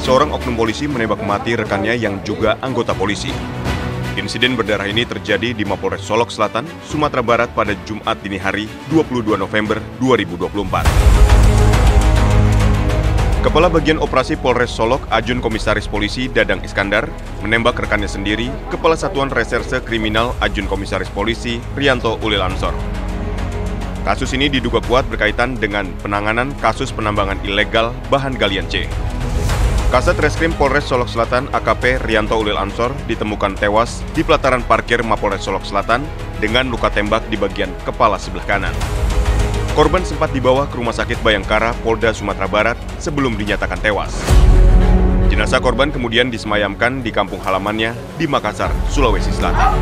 seorang oknum polisi menembak mati rekannya yang juga anggota polisi. Insiden berdarah ini terjadi di Mapolres Solok Selatan, Sumatera Barat pada Jumat dini hari 22 November 2024. Kepala Bagian Operasi Polres Solok, Ajun Komisaris Polisi Dadang Iskandar, menembak rekannya sendiri, Kepala Satuan Reserse Kriminal Ajun Komisaris Polisi Rianto Ulil Ansor. Kasus ini diduga kuat berkaitan dengan penanganan kasus penambangan ilegal bahan galian C. Kasat Reskrim Polres Solok Selatan AKP Rianto Ulil Ansor ditemukan tewas di pelataran parkir Mapolres Solok Selatan dengan luka tembak di bagian kepala sebelah kanan. Korban sempat dibawa ke Rumah Sakit Bayangkara Polda Sumatera Barat sebelum dinyatakan tewas. Jenazah korban kemudian disemayamkan di kampung halamannya di Makassar, Sulawesi Selatan.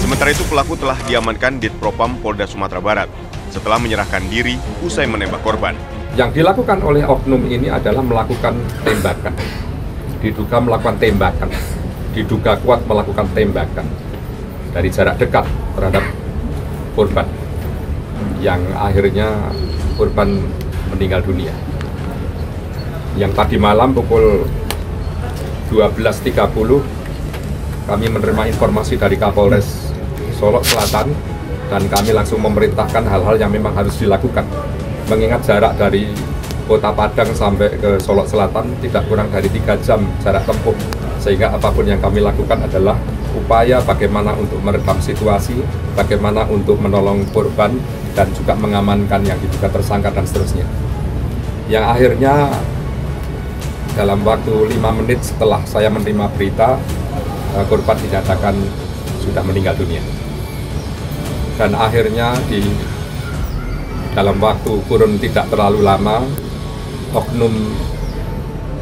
Sementara itu pelaku telah diamankan di Propam Polda Sumatera Barat setelah menyerahkan diri usai menembak korban. Yang dilakukan oleh oknum ini adalah melakukan tembakan. Diduga melakukan tembakan. Diduga kuat melakukan tembakan dari jarak dekat terhadap korban. Yang akhirnya korban meninggal dunia. Yang tadi malam pukul 12.30 kami menerima informasi dari Kapolres Solok Selatan dan kami langsung memerintahkan hal-hal yang memang harus dilakukan. Mengingat jarak dari Kota Padang sampai ke Solok Selatan tidak kurang dari 3 jam jarak tempuh, sehingga apapun yang kami lakukan adalah upaya bagaimana untuk meredam situasi, bagaimana untuk menolong korban dan juga mengamankan yang diduga tersangka dan seterusnya. Yang akhirnya dalam waktu 5 menit setelah saya menerima berita, korban dinyatakan sudah meninggal dunia. Dan akhirnya di dalam waktu kurun tidak terlalu lama, oknum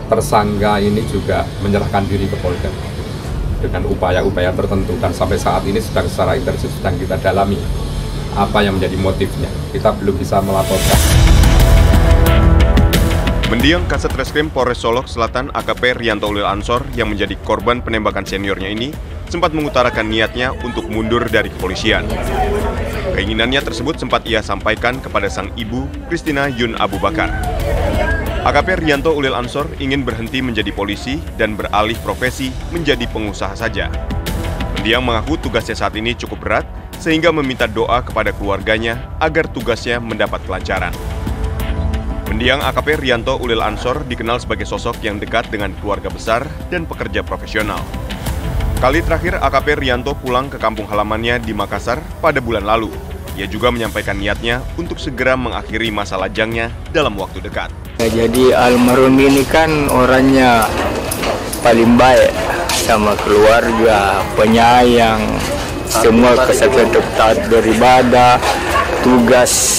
tersangka ini juga menyerahkan diri ke Polda dengan upaya-upaya tertentu, dan sampai saat ini secara intensif sedang kita dalami apa yang menjadi motifnya. Kita belum bisa melaporkan. Mendiang Kasat Reskrim Polres Solok Selatan AKP Rianto Ulil Ansor yang menjadi korban penembakan seniornya ini sempat mengutarakan niatnya untuk mundur dari kepolisian. Keinginannya tersebut sempat ia sampaikan kepada sang ibu, Christina Yun Abu Bakar. AKP Rianto Ulil Ansor ingin berhenti menjadi polisi dan beralih profesi menjadi pengusaha saja. Mendiang mengaku tugasnya saat ini cukup berat, sehingga meminta doa kepada keluarganya agar tugasnya mendapat kelancaran. Mendiang AKP Rianto Ulil Ansor dikenal sebagai sosok yang dekat dengan keluarga besar dan pekerja profesional. Kali terakhir AKP Rianto pulang ke kampung halamannya di Makassar pada bulan lalu. Ia juga menyampaikan niatnya untuk segera mengakhiri masa lajangnya dalam waktu dekat. Jadi almarhum ini kan orangnya paling baik sama keluarga, penyayang, semua kesatuan taat beribadah, tugas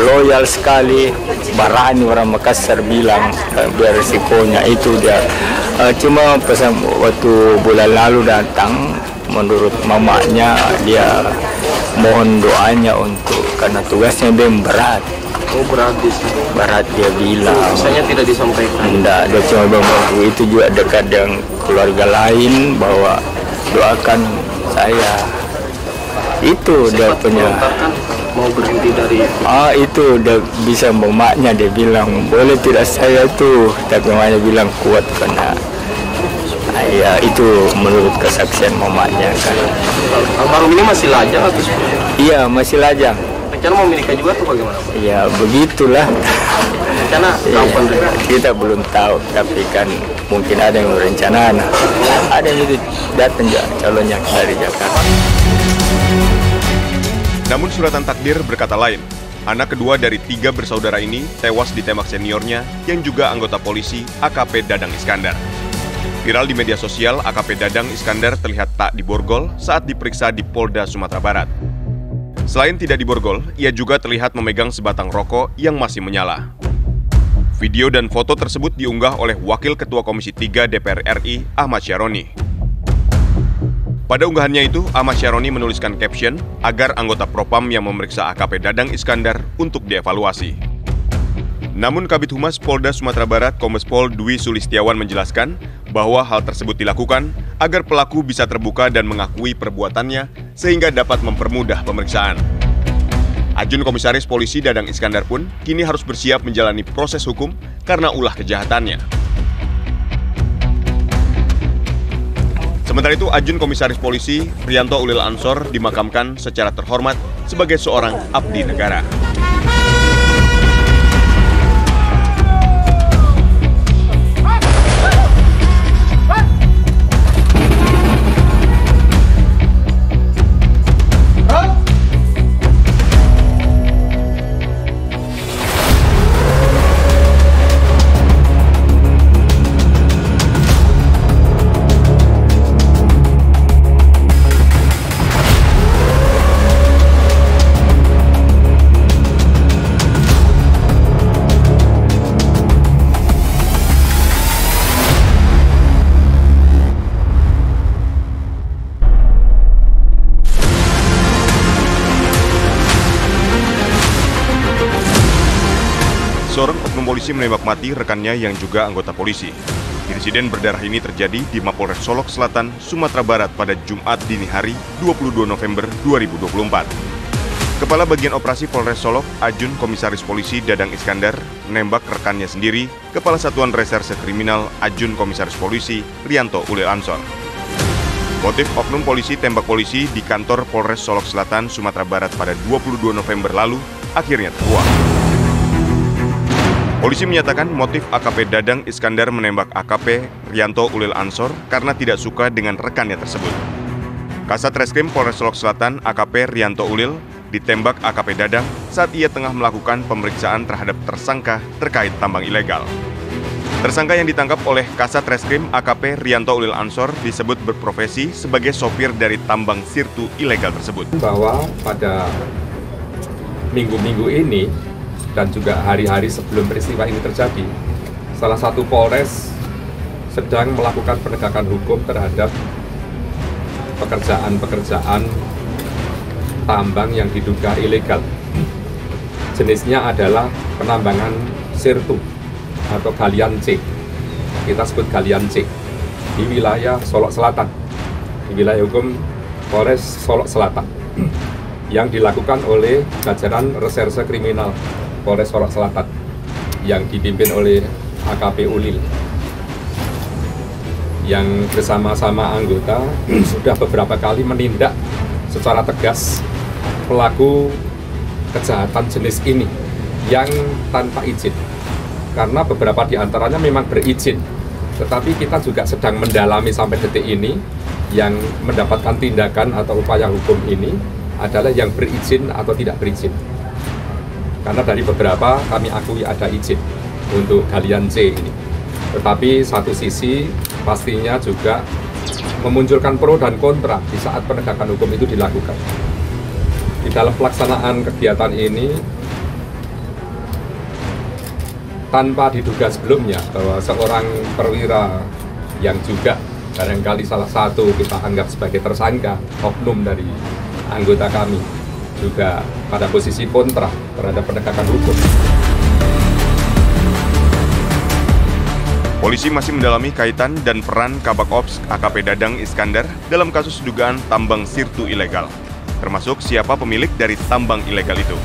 loyal sekali, berani orang Makassar bilang biar resikonya itu dia. Cuma pesan waktu bulan lalu datang, menurut mamanya dia mohon doanya untuk karena tugasnya dia berat. Oh berat Berat dia bilang. Misalnya tidak disampaikan. Tidak, dia cuma bilang itu juga dekat dengan keluarga lain bahwa doakan saya. Itu dia punya. Mau berhenti dari itu udah bisa mamanya dia bilang boleh tidak saya tuh, tapi mamanya bilang kuat karena ya itu menurut kesaksian mamanya kan. Almarhum ini masih lajang atau seperti? Iya masih lajang. Rencana mau menikah juga tuh bagaimana Pak? Ya begitulah. Rencana kapan? Kita belum tahu, tapi kan mungkin ada yang berencana. Ada yang itu datang calonnya dari Jakarta. Namun suratan takdir berkata lain. Anak kedua dari 3 bersaudara ini tewas ditembak seniornya yang juga anggota polisi AKP Dadang Iskandar. Viral di media sosial, AKP Dadang Iskandar terlihat tak diborgol saat diperiksa di Polda Sumatera Barat. Selain tidak diborgol, ia juga terlihat memegang sebatang rokok yang masih menyala. Video dan foto tersebut diunggah oleh Wakil Ketua Komisi 3 DPR RI Ahmad Syaroni. Pada unggahannya itu, Ahmad Syaroni menuliskan caption agar anggota Propam yang memeriksa AKP Dadang Iskandar untuk dievaluasi. Namun Kabid Humas Polda Sumatera Barat Kombes Pol Dwi Sulistiawan menjelaskan bahwa hal tersebut dilakukan agar pelaku bisa terbuka dan mengakui perbuatannya sehingga dapat mempermudah pemeriksaan. Ajun Komisaris Polisi Dadang Iskandar pun kini harus bersiap menjalani proses hukum karena ulah kejahatannya. Sementara itu, Ajun Komisaris Polisi Rianto Ulil Ansor dimakamkan secara terhormat sebagai seorang abdi negara. Seorang oknum polisi menembak mati rekannya yang juga anggota polisi. Insiden berdarah ini terjadi di Mapolres Solok Selatan, Sumatera Barat pada Jumat dini hari 22 November 2024. Kepala Bagian Operasi Polres Solok, Ajun Komisaris Polisi Dadang Iskandar, menembak rekannya sendiri, Kepala Satuan Reserse Kriminal Ajun Komisaris Polisi Rianto Ulil Ansor. Motif oknum polisi tembak polisi di kantor Polres Solok Selatan, Sumatera Barat pada 22 November lalu akhirnya terkuak. Polisi menyatakan motif AKP Dadang Iskandar menembak AKP Rianto Ulil Ansor karena tidak suka dengan rekannya tersebut. Kasat Reskrim Polres Solok Selatan AKP Rianto Ulil ditembak AKP Dadang saat ia tengah melakukan pemeriksaan terhadap tersangka terkait tambang ilegal. Tersangka yang ditangkap oleh Kasat Reskrim AKP Rianto Ulil Ansor disebut berprofesi sebagai sopir dari tambang sirtu ilegal tersebut. Bahwa pada minggu-minggu ini dan juga hari-hari sebelum peristiwa ini terjadi, salah satu Polres sedang melakukan penegakan hukum terhadap pekerjaan-pekerjaan tambang yang diduga ilegal. Jenisnya adalah penambangan sirtu atau galian C. Kita sebut galian C di wilayah Solok Selatan, di wilayah hukum Polres Solok Selatan, yang dilakukan oleh jajaran Reserse Kriminal Polres Solok Selatan yang dipimpin oleh AKP Ulil, yang bersama-sama anggota sudah beberapa kali menindak secara tegas pelaku kejahatan jenis ini yang tanpa izin, karena beberapa di antaranya memang berizin, tetapi kita juga sedang mendalami sampai detik ini yang mendapatkan tindakan atau upaya hukum ini adalah yang berizin atau tidak berizin. Karena dari beberapa kami akui ada izin untuk galian C ini. Tetapi satu sisi pastinya juga memunculkan pro dan kontra di saat penegakan hukum itu dilakukan. Di dalam pelaksanaan kegiatan ini, tanpa diduga sebelumnya bahwa seorang perwira yang juga barangkali salah satu kita anggap sebagai tersangka, oknum dari anggota kami, juga pada posisi kontra terhadap penegakan hukum. Polisi masih mendalami kaitan dan peran Kabak Ops AKP Dadang Iskandar dalam kasus dugaan tambang sirtu ilegal, termasuk siapa pemilik dari tambang ilegal itu.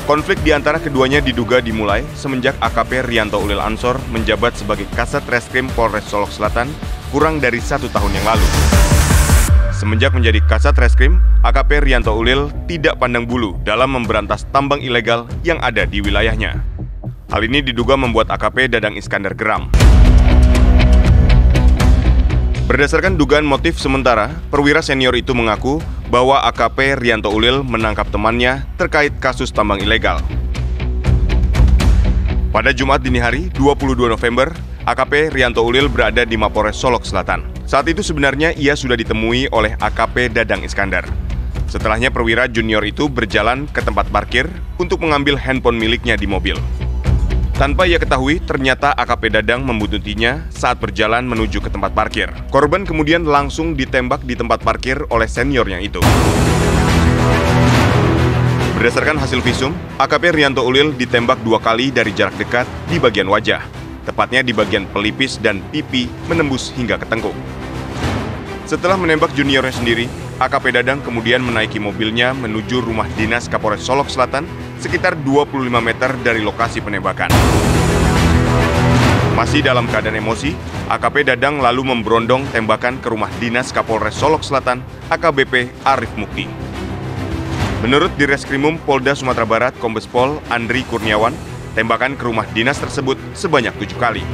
Konflik di antara keduanya diduga dimulai semenjak AKP Rianto Ulil Ansor menjabat sebagai Kasat Reskrim Polres Solok Selatan kurang dari 1 tahun yang lalu. Semenjak menjadi Kasat Reskrim, AKP Rianto Ulil tidak pandang bulu dalam memberantas tambang ilegal yang ada di wilayahnya. Hal ini diduga membuat AKP Dadang Iskandar geram. Berdasarkan dugaan motif sementara, perwira senior itu mengaku bahwa AKP Rianto Ulil menangkap temannya terkait kasus tambang ilegal. Pada Jumat dini hari, 22 November, AKP Rianto Ulil berada di Mapolres Solok Selatan. Saat itu sebenarnya ia sudah ditemui oleh AKP Dadang Iskandar. Setelahnya perwira junior itu berjalan ke tempat parkir untuk mengambil handphone miliknya di mobil. Tanpa ia ketahui, ternyata AKP Dadang membuntutinya saat berjalan menuju ke tempat parkir. Korban kemudian langsung ditembak di tempat parkir oleh seniornya itu. Berdasarkan hasil visum, AKP Rianto Ulil ditembak 2 kali dari jarak dekat di bagian wajah, tepatnya di bagian pelipis dan pipi menembus hingga ke tengkuk. Setelah menembak juniornya sendiri, AKP Dadang kemudian menaiki mobilnya menuju rumah dinas Kapolres Solok Selatan sekitar 25 meter dari lokasi penembakan. Masih dalam keadaan emosi, AKP Dadang lalu memberondong tembakan ke rumah dinas Kapolres Solok Selatan, AKBP Arif Mukti. Menurut Direskrimum Polda Sumatera Barat, Kombes Pol Andri Kurniawan, tembakan ke rumah dinas tersebut sebanyak 7 kali.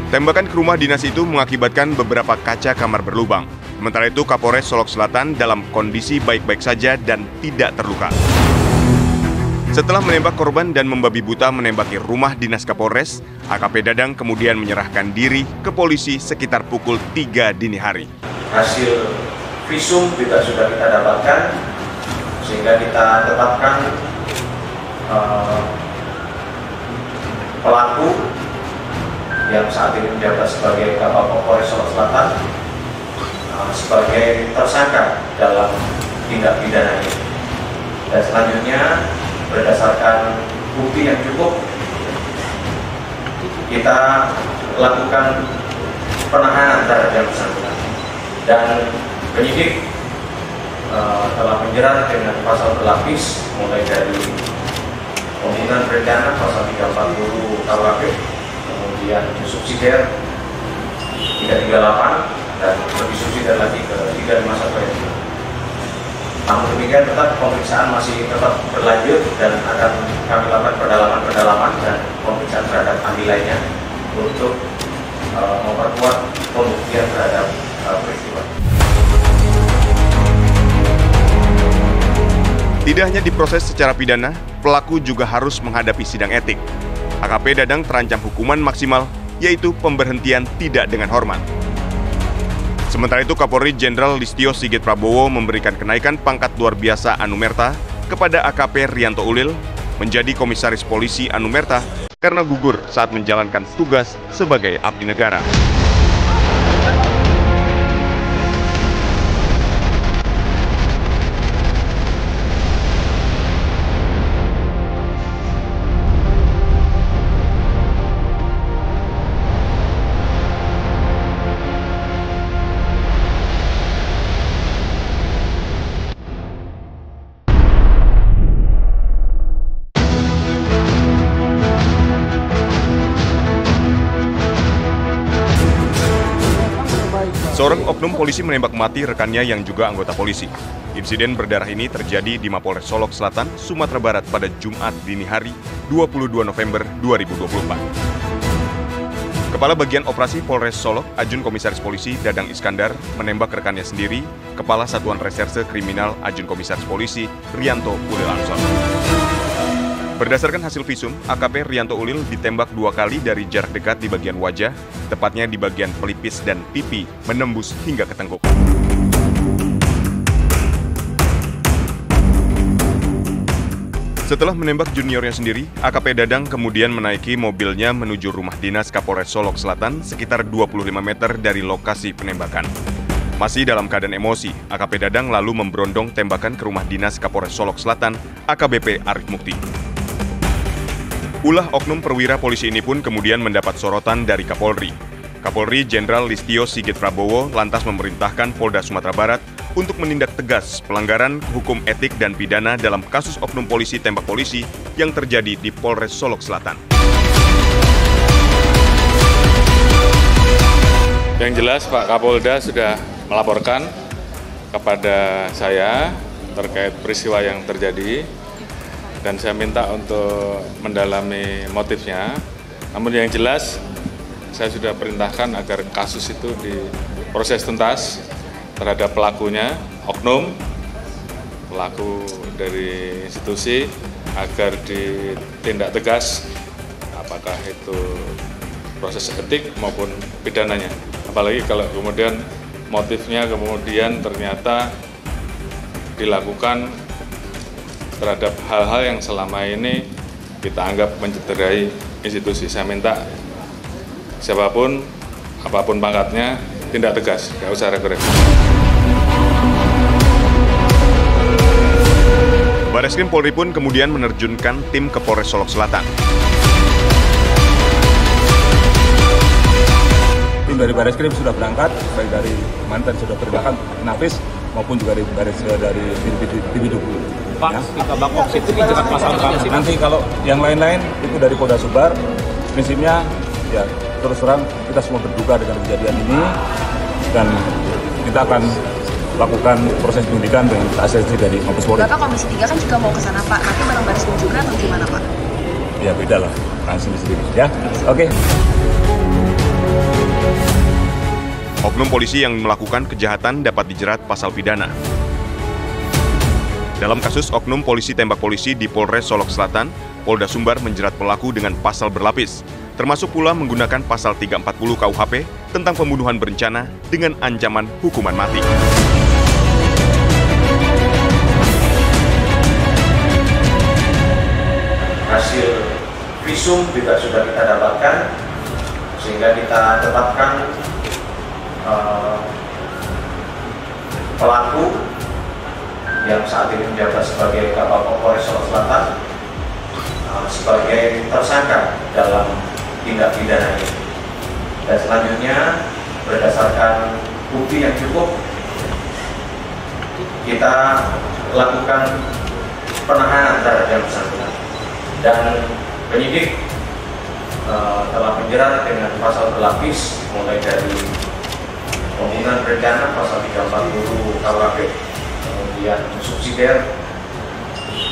Tembakan ke rumah dinas itu mengakibatkan beberapa kaca kamar berlubang. Sementara itu, Kapolres Solok Selatan dalam kondisi baik-baik saja dan tidak terluka. Setelah menembak korban dan membabi buta menembaki rumah dinas Kapolres, AKP Dadang kemudian menyerahkan diri ke polisi sekitar pukul 3 dini hari. Hasil visum juga sudah kita dapatkan, sehingga kita tetapkan pelaku yang saat ini menjabat sebagai Kapolres Solok Selatan sebagai tersangka dalam tindak pidana ini. Dan selanjutnya berdasarkan bukti yang cukup, kita lakukan penahanan terhadap yang bersangkutan. Dan penyidik telah menjerat dengan pasal berlapis mulai dari pembunuhan berencana pasal 340 KUHP, kemudian subsidiar 338 dan lebih subsidiar lagi ke 351. Namun demikian tetap pemeriksaan masih tetap berlanjut dan akan kami lakukan pendalaman dan pemeriksaan terhadap ahli lainnya untuk memperkuat pembuktian terhadap peristiwa. Tidak hanya diproses secara pidana, pelaku juga harus menghadapi sidang etik. AKP Dadang terancam hukuman maksimal, yaitu pemberhentian tidak dengan hormat. Sementara itu, Kapolri Jenderal Listio Sigit Prabowo memberikan kenaikan pangkat luar biasa Anumerta kepada AKP Rianto Ulil menjadi Komisaris Polisi Anumerta karena gugur saat menjalankan tugas sebagai abdi negara. Seorang oknum polisi menembak mati rekannya yang juga anggota polisi. Insiden berdarah ini terjadi di Mapolres Solok Selatan, Sumatera Barat pada Jumat dini hari 22 November 2024. Kepala Bagian Operasi Polres Solok, Ajun Komisaris Polisi Dadang Iskandar, menembak rekannya sendiri, Kepala Satuan Reserse Kriminal Ajun Komisaris Polisi Rianto Ulil Ansor. Berdasarkan hasil visum, AKP Rianto Ulil ditembak 2 kali dari jarak dekat di bagian wajah, tepatnya di bagian pelipis dan pipi, menembus hingga ke tengkuk. Setelah menembak juniornya sendiri, AKP Dadang kemudian menaiki mobilnya menuju rumah dinas Kapolres Solok Selatan sekitar 25 meter dari lokasi penembakan. Masih dalam keadaan emosi, AKP Dadang lalu memberondong tembakan ke rumah dinas Kapolres Solok Selatan, AKBP Arif Mukti. Ulah oknum perwira polisi ini pun kemudian mendapat sorotan dari Kapolri. Kapolri Jenderal Listio Sigit Prabowo lantas memerintahkan Polda Sumatera Barat untuk menindak tegas pelanggaran hukum etik dan pidana dalam kasus oknum polisi tembak polisi yang terjadi di Polres Solok Selatan. Yang jelas Pak Kapolda sudah melaporkan kepada saya terkait peristiwa yang terjadi dan saya minta untuk mendalami motifnya. Namun yang jelas saya sudah perintahkan agar kasus itu diproses tuntas terhadap pelakunya, oknum, pelaku dari institusi, agar ditindak tegas apakah itu proses etik maupun pidananya. Apalagi kalau kemudian motifnya kemudian ternyata dilakukan terhadap hal-hal yang selama ini kita anggap mencederai institusi. Saya minta siapapun, apapun pangkatnya, tindak tegas, nggak usah ragu-ragu. Bareskrim Polri pun kemudian menerjunkan tim ke Polres Solok Selatan. Tim dari Bareskrim sudah berangkat, baik dari mantan sudah terbakar Nafis maupun juga dari Bibidu. Pak, kita bakok itu dijerat pasal berapa sih? Nanti kalau yang lain-lain itu dari Polda Sumbar, prinsipnya ya terus terang kita semua berduka dengan kejadian ini dan kita akan lakukan proses penyidikan dengan asistensi dari Mabes Polri. Bapak Komisi 3 kan juga mau ke sana Pak, nanti bareng Bareskrim juga atau gimana Pak? Ya beda lah, kan sendiri ya. Oke. Oknum polisi yang melakukan kejahatan dapat dijerat pasal pidana. Dalam kasus oknum polisi tembak polisi di Polres Solok Selatan, Polda Sumbar menjerat pelaku dengan pasal berlapis, termasuk pula menggunakan pasal 340 KUHP tentang pembunuhan berencana dengan ancaman hukuman mati. Hasil visum juga sudah kita dapatkan, sehingga kita tetapkan pelaku yang saat ini menjabat sebagai Kapolres Polres Solok Selatan sebagai tersangka dalam tindak pidana ini. Dan selanjutnya berdasarkan bukti yang cukup, kita lakukan penahanan terhadap yang bersangkutan. Dan penyidik telah menjerat dengan pasal berlapis mulai dari pembunuhan berencana pasal 340 KUHP, kemudian subsidiar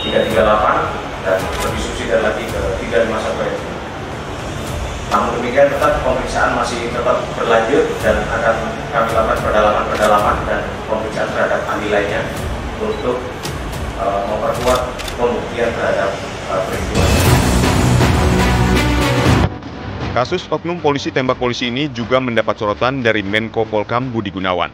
338 dan lebih subsidiar lagi ke 351. Namun demikian tetap pemeriksaan masih tetap berlanjut dan akan kami lakukan pendalaman dan pemeriksaan terhadap ahli lainnya untuk memperkuat pembuktian terhadap peristiwa. Kasus oknum polisi tembak polisi ini juga mendapat sorotan dari Menko Polkam Budi Gunawan.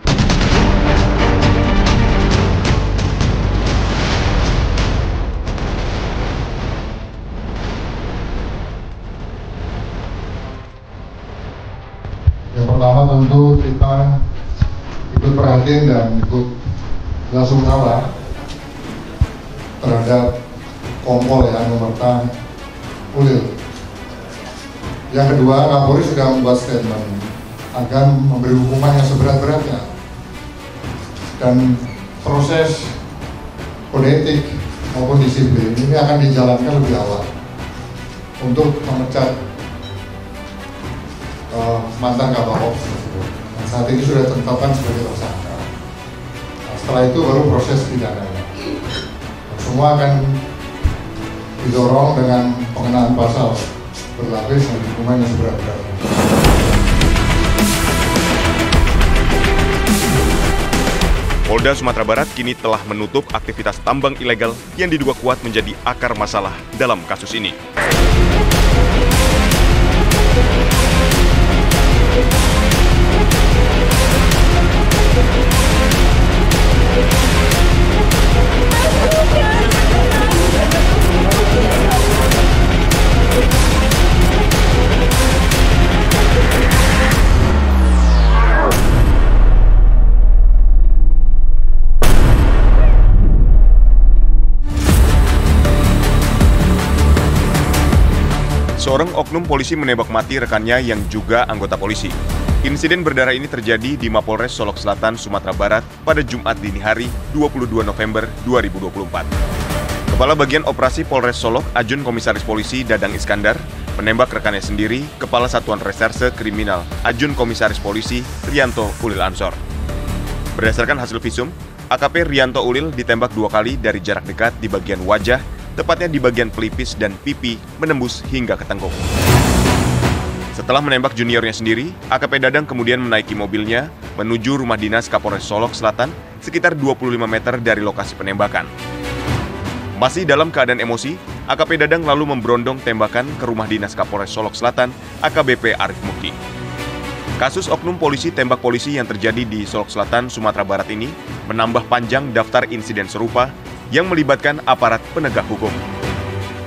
Yang pertama tentu kita ikut perhatian dan ikut belasungkawa terhadap Kompol yang Nomerta Ulil. Yang kedua, Kapolri sudah membuat statement akan memberi hukuman yang seberat-beratnya dan proses kode etik maupun disiplin ini akan dijalankan lebih awal untuk memecat mantan Kapolres tersebut. Nah, saat ini sudah ditetapkan sebagai tersangka. Nah, setelah itu baru proses pidananya. Semua akan didorong dengan pengenaan pasal berlapis dan hukuman yang seberat-beratnya. Polda Sumatera Barat kini telah menutup aktivitas tambang ilegal yang diduga kuat menjadi akar masalah dalam kasus ini. Seorang oknum polisi menembak mati rekannya yang juga anggota polisi. Insiden berdarah ini terjadi di Mapolres Solok Selatan, Sumatera Barat pada Jumat dini hari 22 November 2024. Kepala Bagian Operasi Polres Solok, Ajun Komisaris Polisi Dadang Iskandar, menembak rekannya sendiri, Kepala Satuan Reserse Kriminal, Ajun Komisaris Polisi Rianto Ulil Ansor. Berdasarkan hasil visum, AKP Rianto Ulil ditembak 2 kali dari jarak dekat di bagian wajah, tepatnya di bagian pelipis dan pipi, menembus hingga ke tengkuk. Setelah menembak juniornya sendiri, AKP Dadang kemudian menaiki mobilnya menuju rumah dinas Kapolres Solok Selatan sekitar 25 meter dari lokasi penembakan. Masih dalam keadaan emosi, AKP Dadang lalu memberondong tembakan ke rumah dinas Kapolres Solok Selatan, AKBP Arif Mukti. Kasus oknum polisi tembak polisi yang terjadi di Solok Selatan, Sumatera Barat ini menambah panjang daftar insiden serupa yang melibatkan aparat penegak hukum.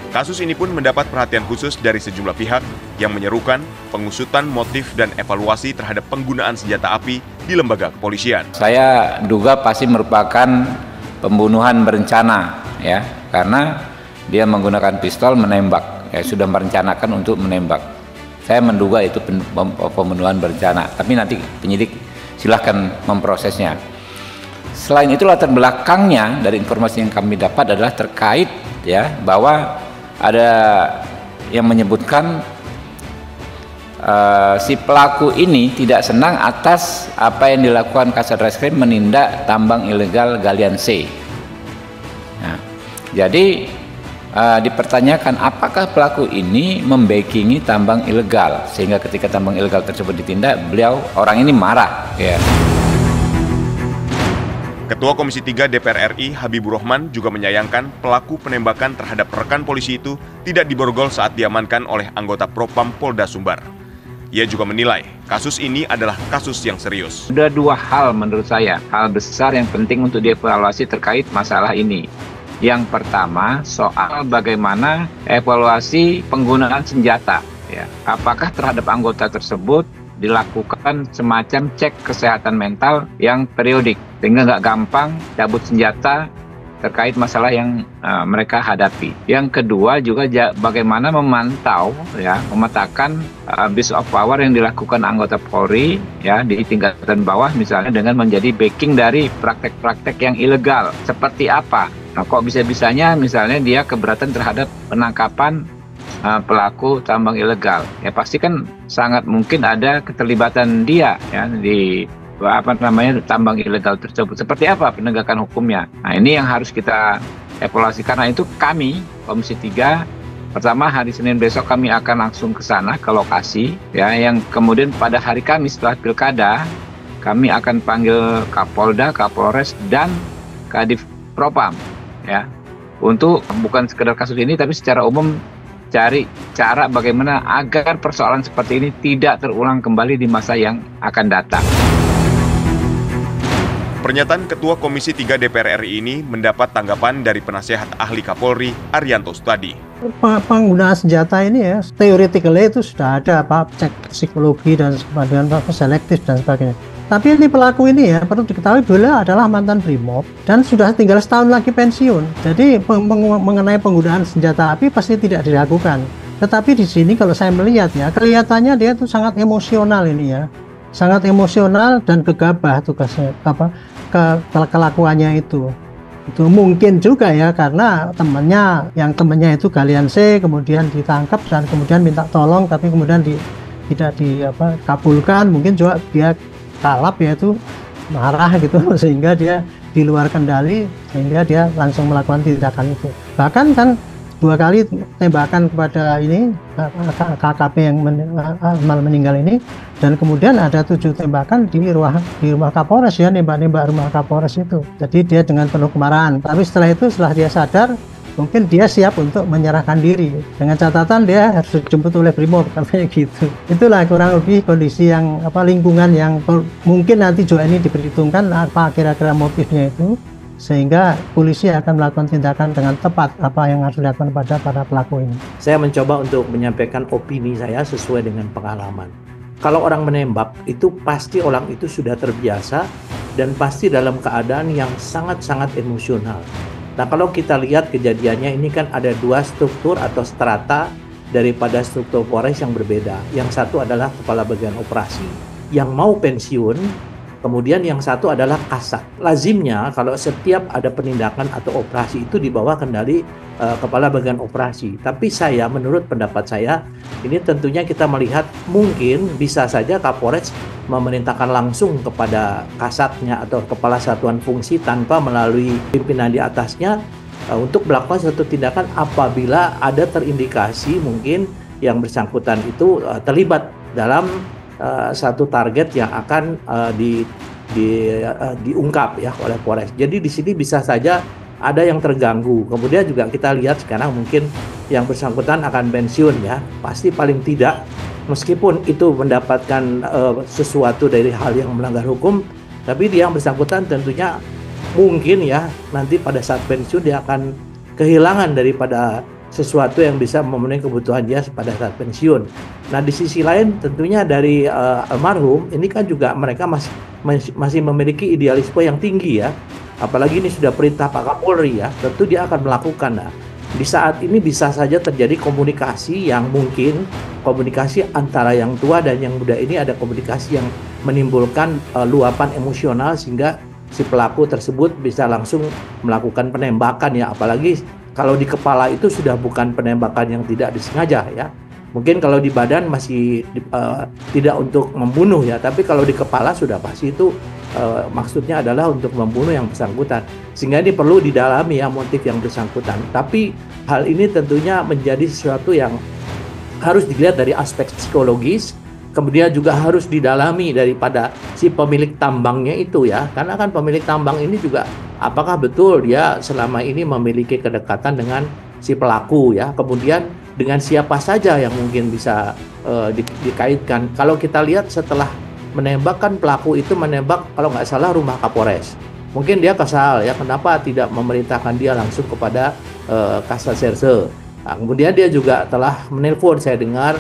Kasus ini pun mendapat perhatian khusus dari sejumlah pihak yang menyerukan pengusutan motif dan evaluasi terhadap penggunaan senjata api di lembaga kepolisian. Saya duga pasti merupakan pembunuhan berencana, ya. karena dia menggunakan pistol menembak, ya sudah merencanakan untuk menembak. Saya menduga itu pembunuhan berencana, tapi nanti penyidik silahkan memprosesnya. Selain itu latar belakangnya dari informasi yang kami dapat adalah terkait ya bahwa ada yang menyebutkan si pelaku ini tidak senang atas apa yang dilakukan Kasat Reskrim menindak tambang ilegal galian C. Nah, jadi dipertanyakan apakah pelaku ini membackingi tambang ilegal sehingga ketika tambang ilegal tersebut ditindak orang ini marah ya. Ketua Komisi 3 DPR RI Habibur Rahman juga menyayangkan pelaku penembakan terhadap rekan polisi itu tidak diborgol saat diamankan oleh anggota Propam Polda Sumbar. Ia juga menilai kasus ini adalah kasus yang serius. Ada dua hal menurut saya, hal besar yang penting untuk dievaluasi terkait masalah ini. Yang pertama soal bagaimana evaluasi penggunaan senjata. Ya. Apakah terhadap anggota tersebut dilakukan semacam cek kesehatan mental yang periodik sehingga nggak gampang cabut senjata terkait masalah yang mereka hadapi. Yang kedua juga bagaimana memantau ya memetakan abuse of power yang dilakukan anggota Polri ya di tingkatan bawah misalnya dengan menjadi backing dari praktek-praktek yang ilegal seperti apa. Nah, kok bisa-bisanya misalnya dia keberatan terhadap penangkapan pelaku tambang ilegal. Ya pasti kan sangat mungkin ada keterlibatan dia ya di tambang ilegal tersebut. Seperti apa penegakan hukumnya? Nah, ini yang harus kita evaluasi. Karena itu kami Komisi 3 pertama hari Senin besok kami akan langsung ke sana ke lokasi ya, yang kemudian pada hari Kamis setelah pilkada kami akan panggil Kapolda, Kapolres dan Kadif Propam ya. Untuk bukan sekedar kasus ini tapi secara umum cari cara bagaimana agar persoalan seperti ini tidak terulang kembali di masa yang akan datang. Pernyataan Ketua Komisi 3 DPR RI ini mendapat tanggapan dari Penasehat Ahli Kapolri, Arianto Stadi. Penggunaan senjata ini ya, theoretically itu sudah ada cek psikologi dan sebagainya, selektif dan sebagainya. Tapi ini pelaku ini ya, perlu diketahui beliau adalah mantan Brimob dan sudah tinggal setahun lagi pensiun. Jadi mengenai penggunaan senjata api pasti tidak dilakukan. Tetapi di sini kalau saya melihat ya, kelihatannya dia itu sangat emosional ini ya. Sangat emosional dan gegabah tugasnya kelakuannya itu. Itu mungkin juga ya karena temannya itu galian C kemudian ditangkap dan kemudian minta tolong tapi kemudian tidak kabulkan, mungkin juga dia kalap yaitu marah gitu sehingga dia di luar kendali sehingga dia langsung melakukan tindakan itu. Bahkan kan 2 kali tembakan kepada ini KKP yang meninggal ini dan kemudian ada 7 tembakan di rumah Kapolres ya, nembak rumah Kapolres itu. Jadi dia dengan penuh kemarahan. Tapi setelah dia sadar mungkin dia siap untuk menyerahkan diri dengan catatan dia harus dijemput oleh Brimob katanya gitu. Itulah kurang lebih kondisi yang lingkungan yang mungkin nanti juga ini diperhitungkan apa kira-kira motifnya itu sehingga polisi akan melakukan tindakan dengan tepat apa yang harus dilakukan pada para pelaku ini. Saya mencoba untuk menyampaikan opini saya sesuai dengan pengalaman. Kalau orang menembak itu pasti orang itu sudah terbiasa dan pasti dalam keadaan yang sangat-sangat emosional. Nah, kalau kita lihat kejadiannya ini kan ada 2 struktur atau strata daripada struktur Polres yang berbeda. Yang satu adalah kepala bagian operasi yang mau pensiun, kemudian yang satu adalah kasat. Lazimnya kalau setiap ada penindakan atau operasi itu di bawah kendali kepala bagian operasi. Tapi menurut pendapat saya, ini tentunya kita melihat mungkin bisa saja Kapolres memerintahkan langsung kepada kasatnya atau kepala satuan fungsi tanpa melalui pimpinan di atasnya untuk melakukan suatu tindakan apabila ada terindikasi mungkin yang bersangkutan itu terlibat dalam satu target yang akan diungkap ya oleh Polres. Jadi di sini bisa saja ada yang terganggu. Kemudian juga kita lihat sekarang mungkin yang bersangkutan akan pensiun ya, pasti paling tidak meskipun itu mendapatkan sesuatu dari hal yang melanggar hukum, tapi dia yang bersangkutan tentunya mungkin ya nanti pada saat pensiun dia akan kehilangan daripada sesuatu yang bisa memenuhi kebutuhan dia pada saat pensiun. Nah di sisi lain tentunya dari almarhum ini kan juga mereka masih memiliki idealisme yang tinggi ya. apalagi ini sudah perintah Pak Kapolri ya, tentu dia akan melakukan. Nah, di saat ini bisa saja terjadi komunikasi yang mungkin komunikasi antara yang tua dan yang muda ini ada komunikasi yang menimbulkan luapan emosional sehingga si pelaku tersebut bisa langsung melakukan penembakan ya, apalagi kalau di kepala itu sudah bukan penembakan yang tidak disengaja ya. Mungkin kalau di badan masih tidak untuk membunuh ya, tapi kalau di kepala sudah pasti itu maksudnya adalah untuk membunuh yang bersangkutan. Sehingga ini perlu didalami ya motif yang bersangkutan. Tapi hal ini tentunya menjadi sesuatu yang harus dilihat dari aspek psikologis, kemudian juga harus didalami daripada si pemilik tambangnya itu ya. Karena kan pemilik tambang ini juga apakah betul dia selama ini memiliki kedekatan dengan si pelaku ya. Kemudian dengan siapa saja yang mungkin bisa dikaitkan. Kalau kita lihat setelah menembak kan pelaku itu menembak kalau nggak salah rumah Kapolres. Mungkin dia kesal ya kenapa tidak memerintahkan dia langsung kepada Kasatserse. Nah, kemudian dia juga telah menelpon, saya dengar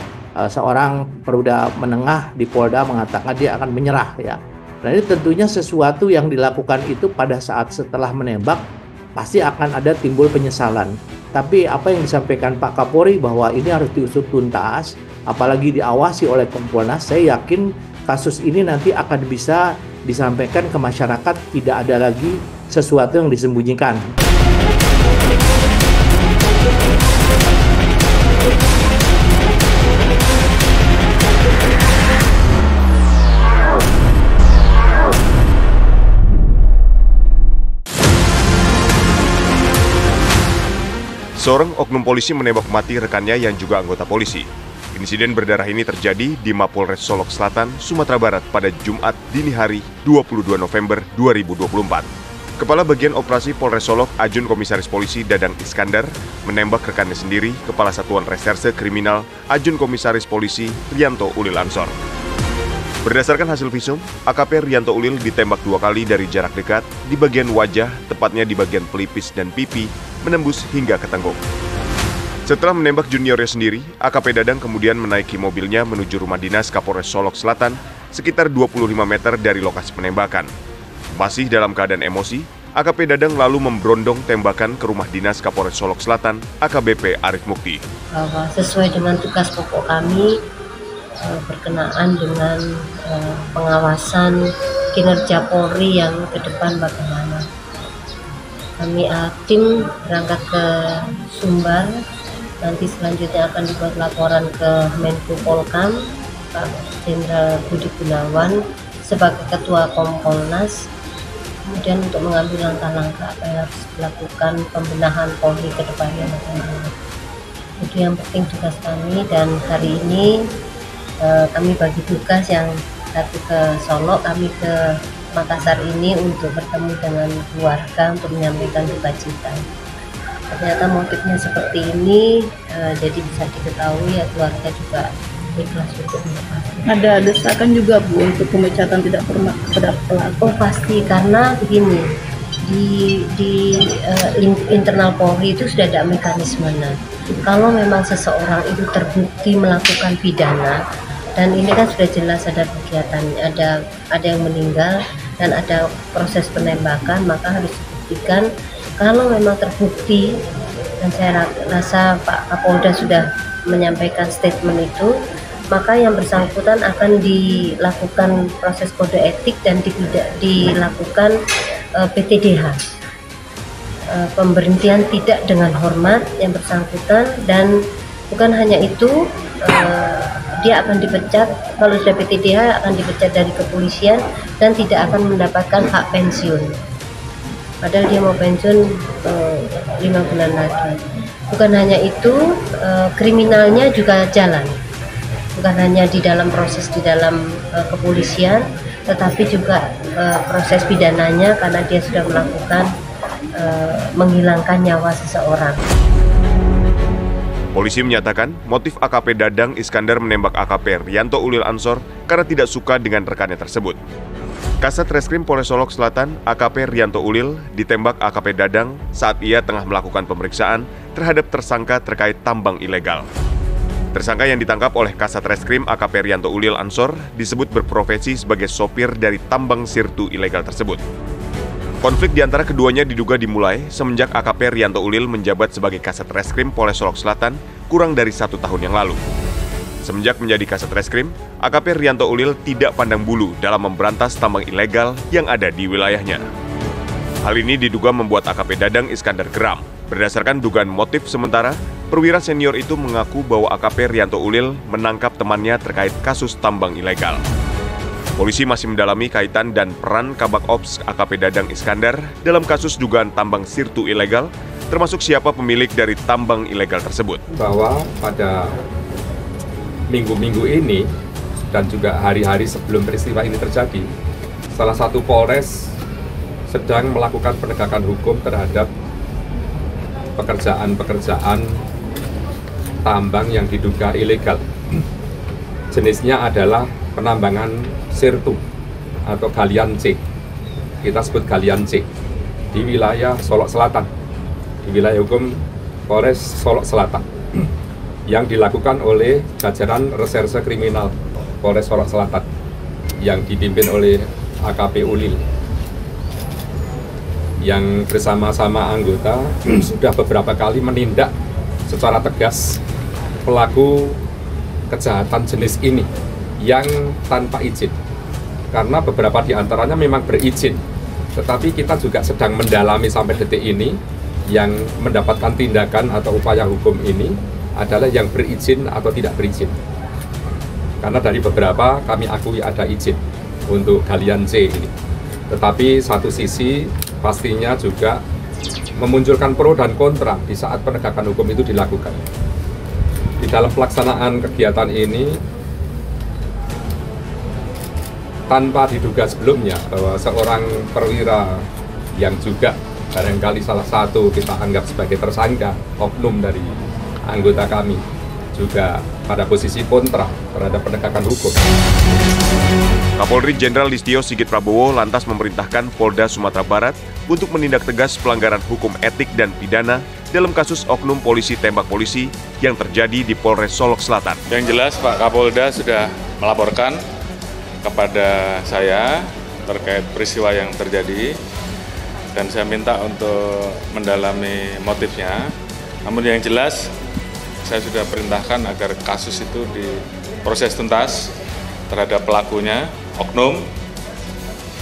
seorang perwira menengah di Polda mengatakan dia akan menyerah ya. Nah ini tentunya sesuatu yang dilakukan itu pada saat setelah menembak pasti akan ada timbul penyesalan. Tapi apa yang disampaikan Pak Kapolri bahwa ini harus diusut tuntas, apalagi diawasi oleh Kompolnas, saya yakin kasus ini nanti akan bisa disampaikan ke masyarakat, tidak ada lagi sesuatu yang disembunyikan. Seorang oknum polisi menembak mati rekannya yang juga anggota polisi. Insiden berdarah ini terjadi di Mapolres Solok Selatan, Sumatera Barat pada Jumat dini hari 22 November 2024. Kepala Bagian Operasi Polres Solok, Ajun Komisaris Polisi Dadang Iskandar, menembak rekannya sendiri, Kepala Satuan Reserse Kriminal, Ajun Komisaris Polisi Rianto Ulil Ansor. Berdasarkan hasil visum, AKP Rianto Ulil ditembak 2 kali dari jarak dekat di bagian wajah, tepatnya di bagian pelipis dan pipi, menembus hingga ke tengkuk. Setelah menembak juniornya sendiri, AKP Dadang kemudian menaiki mobilnya menuju rumah dinas Kapolres Solok Selatan sekitar 25 meter dari lokasi penembakan. Masih dalam keadaan emosi, AKP Dadang lalu memberondong tembakan ke rumah dinas Kapolres Solok Selatan, AKBP Arif Mukti. Bahwa sesuai dengan tugas pokok kami, berkenaan dengan pengawasan kinerja Polri yang ke depan bagaimana. Kami tim berangkat ke Sumbar, nanti selanjutnya akan dibuat laporan ke Menko Polkam, Pak Jenderal Budi Gunawan sebagai Ketua Kompolnas, kemudian untuk mengambil langkah-langkah apa yang harus dilakukan pembenahan Polri ke depannya bagaimana. Itu yang penting tugas kami, dan hari ini kami bagi tugas yang satu ke Solok, kami ke Makassar ini untuk bertemu dengan keluarga untuk menyampaikan duka cita. Ternyata motifnya seperti ini, jadi bisa diketahui ya keluarga juga ikhlas untuk melepaskan. Ada desakan juga Bu untuk pemecatan tidak hormat kepada pelaku? Oh pasti, karena begini, di internal Polri itu sudah ada mekanismenya. Kalau memang seseorang itu terbukti melakukan pidana, dan ini kan sudah jelas ada kegiatannya, ada yang meninggal dan ada proses penembakan, maka harus dibuktikan. Kalau memang terbukti, dan saya rasa Pak Kapolda sudah menyampaikan statement itu, maka yang bersangkutan akan dilakukan proses kode etik dan dilakukan PTDH, pemberhentian tidak dengan hormat yang bersangkutan. Dan bukan hanya itu, dia akan dipecat, kalau sudah PTDH akan dipecat dari kepolisian dan tidak akan mendapatkan hak pensiun. Padahal dia mau pensiun 5 bulan lagi. Bukan hanya itu, kriminalnya juga jalan. Bukan hanya di dalam proses di dalam kepolisian, tetapi juga proses pidananya karena dia sudah melakukan menghilangkan nyawa seseorang. Polisi menyatakan motif AKP Dadang Iskandar menembak AKP Rianto Ulil Ansor karena tidak suka dengan rekannya tersebut. Kasat Reskrim Polres Solok Selatan, AKP Rianto Ulil, ditembak AKP Dadang saat ia tengah melakukan pemeriksaan terhadap tersangka terkait tambang ilegal. Tersangka yang ditangkap oleh Kasat Reskrim AKP Rianto Ulil Ansor disebut berprofesi sebagai sopir dari tambang sirtu ilegal tersebut. Konflik di antara keduanya diduga dimulai semenjak AKP Rianto Ulil menjabat sebagai Kasat Reskrim Polres Solok Selatan kurang dari 1 tahun yang lalu. Semenjak menjadi Kasat Reskrim, AKP Rianto Ulil tidak pandang bulu dalam memberantas tambang ilegal yang ada di wilayahnya. Hal ini diduga membuat AKP Dadang Iskandar geram. Berdasarkan dugaan motif sementara, perwira senior itu mengaku bahwa AKP Rianto Ulil menangkap temannya terkait kasus tambang ilegal. Polisi masih mendalami kaitan dan peran Kabak Ops AKP Dadang Iskandar dalam kasus dugaan tambang sirtu ilegal, termasuk siapa pemilik dari tambang ilegal tersebut. Bahwa pada minggu-minggu ini dan juga hari-hari sebelum peristiwa ini terjadi, salah satu Polres sedang melakukan penegakan hukum terhadap pekerjaan-pekerjaan tambang yang diduga ilegal. Jenisnya adalah penambangan sirtu atau galian C. Kita sebut galian C di wilayah Solok Selatan, di wilayah hukum Polres Solok Selatan, yang dilakukan oleh jajaran Reserse Kriminal Polres Solok Selatan yang dipimpin oleh AKP Ulil, yang bersama-sama anggota sudah beberapa kali menindak secara tegas pelaku kejahatan jenis ini yang tanpa izin, karena beberapa di antaranya memang berizin, tetapi kita juga sedang mendalami sampai detik ini yang mendapatkan tindakan atau upaya hukum ini adalah yang berizin atau tidak berizin. Karena dari beberapa kami akui ada izin untuk galian C ini, tetapi satu sisi pastinya juga memunculkan pro dan kontra di saat penegakan hukum itu dilakukan. Di dalam pelaksanaan kegiatan ini, tanpa diduga sebelumnya bahwa seorang perwira yang juga barangkali salah satu kita anggap sebagai tersangka, oknum dari anggota kami, juga pada posisi kontra terhadap penegakan hukum. Kapolri Jenderal Listio Sigit Prabowo lantas memerintahkan Polda Sumatera Barat untuk menindak tegas pelanggaran hukum etik dan pidana dalam kasus oknum polisi tembak polisi yang terjadi di Polres Solok Selatan. Yang jelas Pak Kapolda sudah melaporkan kepada saya terkait peristiwa yang terjadi dan saya minta untuk mendalami motifnya. Namun yang jelas saya sudah perintahkan agar kasus itu diproses tuntas terhadap pelakunya, oknum,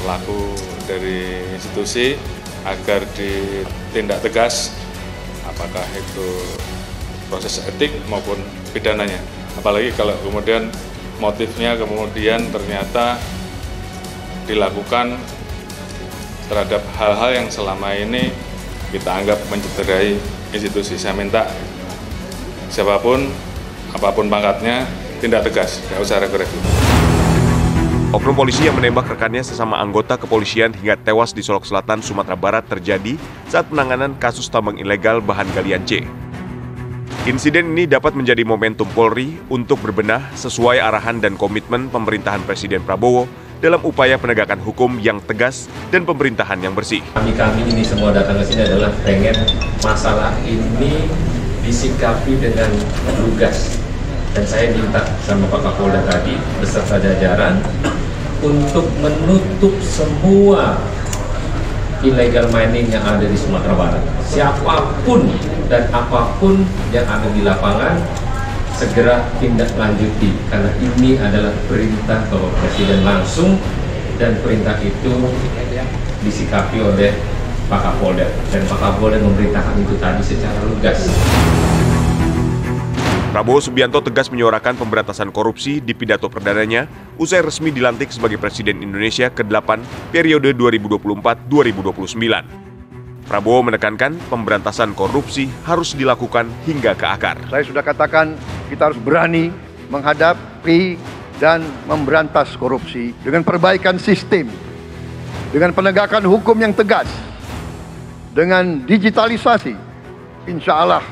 pelaku dari institusi, agar ditindak tegas apakah itu proses etik maupun pidananya. Apalagi kalau kemudian motifnya kemudian ternyata dilakukan terhadap hal-hal yang selama ini kita anggap mencederai institusi. Saya minta siapapun, apapun pangkatnya, tindak tegas, nggak usah ragu-ragu. Oknum polisi yang menembak rekannya sesama anggota kepolisian hingga tewas di Solok Selatan, Sumatera Barat terjadi saat penanganan kasus tambang ilegal bahan galian C. Insiden ini dapat menjadi momentum Polri untuk berbenah sesuai arahan dan komitmen pemerintahan Presiden Prabowo dalam upaya penegakan hukum yang tegas dan pemerintahan yang bersih. Kami ini semua datang ke sini adalah pengen masalah ini disikapi dengan lugas. Dan saya minta sama Pak Kapolda tadi beserta jajaran untuk menutup semua illegal mining yang ada di Sumatera Barat. Siapapun dan apapun yang ada di lapangan segera tindak lanjuti, karena ini adalah perintah Bapak Presiden langsung dan perintah itu disikapi oleh Pak Kapolda, dan Pak Kapolda memerintahkan itu tadi secara lugas. Prabowo Subianto tegas menyuarakan pemberantasan korupsi di pidato perdananya usai resmi dilantik sebagai Presiden Indonesia ke-8 periode 2024-2029. Prabowo menekankan pemberantasan korupsi harus dilakukan hingga ke akar. Saya sudah katakan kita harus berani menghadapi dan memberantas korupsi dengan perbaikan sistem, dengan penegakan hukum yang tegas, dengan digitalisasi. Insya Allah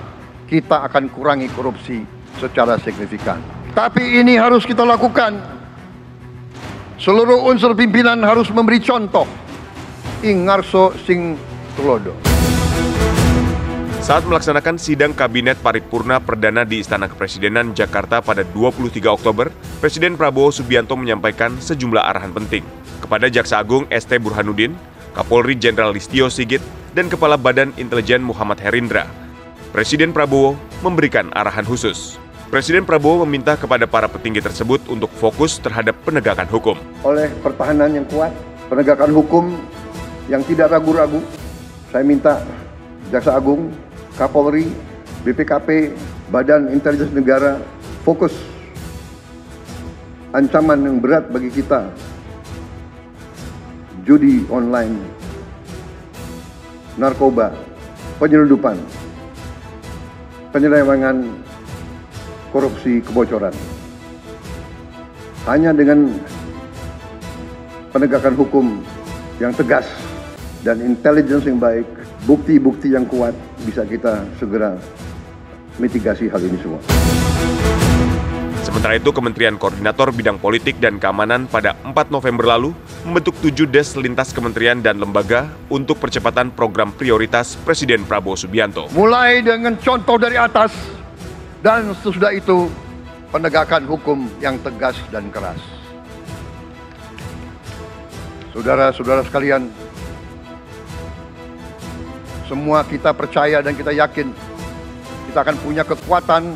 kita akan kurangi korupsi secara signifikan. Tapi ini harus kita lakukan. Seluruh unsur pimpinan harus memberi contoh. Ingarso sing tulodo. Saat melaksanakan sidang Kabinet Paripurna Perdana di Istana Kepresidenan Jakarta pada 23 Oktober, Presiden Prabowo Subianto menyampaikan sejumlah arahan penting. Kepada Jaksa Agung ST Burhanuddin, Kapolri Jenderal Listio Sigit, dan Kepala Badan Intelijen Muhammad Herindra. Presiden Prabowo memberikan arahan khusus. Presiden Prabowo meminta kepada para petinggi tersebut untuk fokus terhadap penegakan hukum. Oleh pertahanan yang kuat, penegakan hukum yang tidak ragu-ragu, saya minta Jaksa Agung, Kapolri, BPKP, Badan Intelijen Negara fokus ancaman yang berat bagi kita, judi online, narkoba, penyelundupan, penyelewengan, korupsi, kebocoran. Hanya dengan penegakan hukum yang tegas dan intelligence yang baik, bukti-bukti yang kuat, bisa kita segera mitigasi hal ini semua. Sementara itu, Kementerian Koordinator Bidang Politik dan Keamanan pada 4 November lalu membentuk 7 des lintas kementerian dan lembaga untuk percepatan program prioritas Presiden Prabowo Subianto. Mulai dengan contoh dari atas, dan sesudah itu penegakan hukum yang tegas dan keras. Saudara-saudara sekalian, semua kita percaya dan kita yakin kita akan punya kekuatan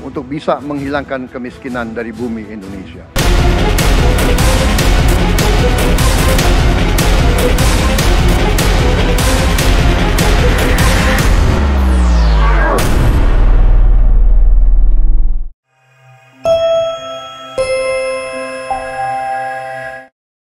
untuk bisa menghilangkan kemiskinan dari bumi Indonesia.